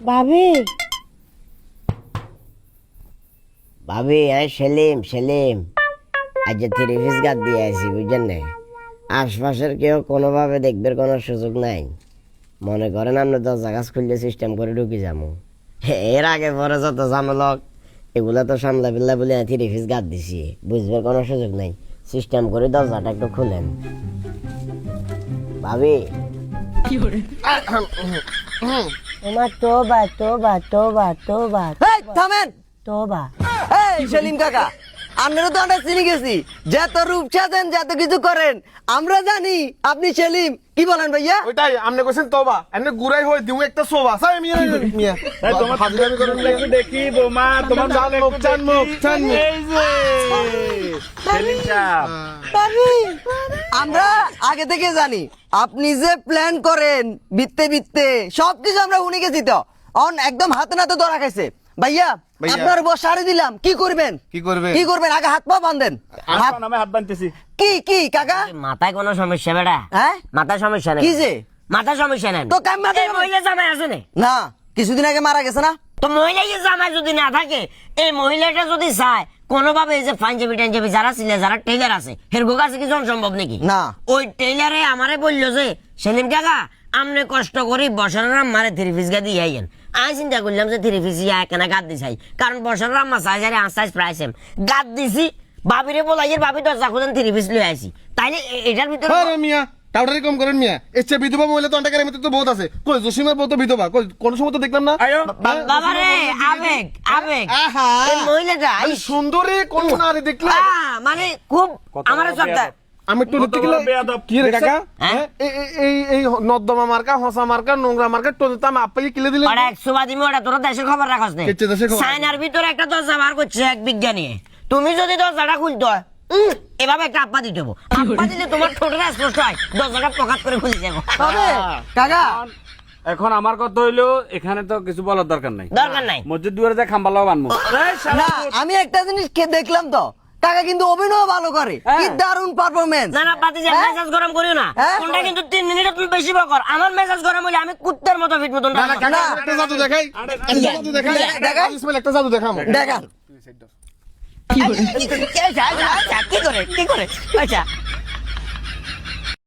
ভাবি ভাবি সেলিম আজ 3 পিস গাদ দিয়ে আছি বুঝছেন না আশপাশের কেউ কোনোভাবে দেখবে কোনো সুযোগ নাই মনে করেন আমরা দরজা গাছ খুললে সিস্টেম করে ঢুকি যাবো এর আগে পরে যত ঝামেলা এগুলা তো সামলা বিল্লা বলে 3 পিস গাদ দিছি বুঝবে কোনো সুযোগ নাই সিস্টেম করে দরজাটা একটু খুলেন ভাবি তোমার তোবা তোবা তোবা তোবা এই থামেন তোবা এই সেলিম কাকা আপনারা তো আমরা চিনি গেছি যত রূপ সাজেন যত কিছু করেন আমরা জানি আপনি সেলিম কি বলেন ভাইয়া ওইটাই আপনি কইছেন তোবা এনে গুড়াই হই দিউ একটা সোবা সাই মিয়া তোমার হাজিরামি করেন একটু দেখি বোমা তোমার চান মুখ এই যে সেলিম সাহেব ভাবি আমরা আগে থেকে জানি আপনি যে প্ল্যান করেন বিত্তে বিত্তে সবকিছু আমরা শুনে গেছি তো অন একদম হাতে নাতে ধরা খাইছে ভাইয়া ভাইয়া। আপনার বস সারি দিলাম কি করবেন কি করবে? কি করবেন আগে হাত পা বাঁধেন হাত আমি হাত বানতেছি কি কি কাকা মাথায় কোনো সমস্যা বেড়া হ্যাঁ মাথায় সমস্যা নেই কি যে মাথায় সমস্যা নেই তো কাম মাথায় এই মহিলা জামাই আছে না না কিছুদিন আগে মারা গেছে না তো মহিলা জামাই যদি না থাকে এই মহিলাটা যদি চায় কোনোভাবে এই যে পাঞ্জাবি টাঞ্জাবি যারা ছিল যারা টেইলার আছে হেরগো কাছে কি জন সম্ভব নাকি না। ওই টেইলারে আমারে বললো যে সেলিম কাকা আমনে কষ্ট করি বসার মারে 3 পিস গা দিয়ে আইয়েন আমি চিন্তা করলাম যে 3 পিস ইয়া কেন গাদ দিছাই কারণ বসার আম্মা চাই যারে আস্তাইজ প্রাইসেম গাদ দিছি ভাবিরে বলাইয়ের ভাবি দরজা খুলেন 3 পিস লই আইছি তাইলে এটার ভিতরে আরে মিয়া টাউটারি কম করেন মিয়া এসে বিধবা মহিলা তো অন্টাকারের মধ্যে তো বহুত আছে কই জসিমের বউ তো বিধবা কই কোন সময় তো দেখলাম না আয়ো বাবা রে আবেগ আবেগ আহা এই মহিলাটা আরে সুন্দরী কোন নারী দেখলে মানে খুব আমার সপ্তাহ আমি একটু কত দেখতে বড় গেলে বেয়াদব। কি রে কাকা হ্যাঁ? এই নর্দমা মার্কা হসা মার্কা নোংরা মার্কা টোতে আমি আপাই কিলে দিলে ওরা 100 বাদিমে ওটা তোর দেশের খবর রাখছ না কিচ্ছে দেশের খবর? চায়নার ভিতরে একটা দরজা বার করছে এক বিজ্ঞানী তুমি যদি দরজাটা খুলতে হয় এভাবে একটা আপ্পা দিতে হবো আপ্পা দিলে তোমার ঠোঁটের স্পষ্ট হয় দরজাটা পকাত করে খুলে যাবো তবে কাকা এখন আমার কথা হইলো এখানে তো কিছু বলার দরকার নাই দরকার নাই মসজিদ দুয়ারে যা খাম্বালাও বানবো না আমি একটা জিনিস দেখলাম তো কাকা কিন্তু অভিনয় ভালো করে কি দারুণ পারফরমেন্স না না পাতি যা মেজাজ গরম করিও না হ্যাঁ? কোনটা কিন্তু 3 মিনিট তুমি বেশি বকর আমার মেজাজ গরম হলে আমি কুত্তার মতো ফিট মতন না না কাকা একটা জাদু দেখাই একটা জাদু দেখাই দেখাই? ইসমাইল একটা জাদু দেখামো দেখান কি করে আচ্ছা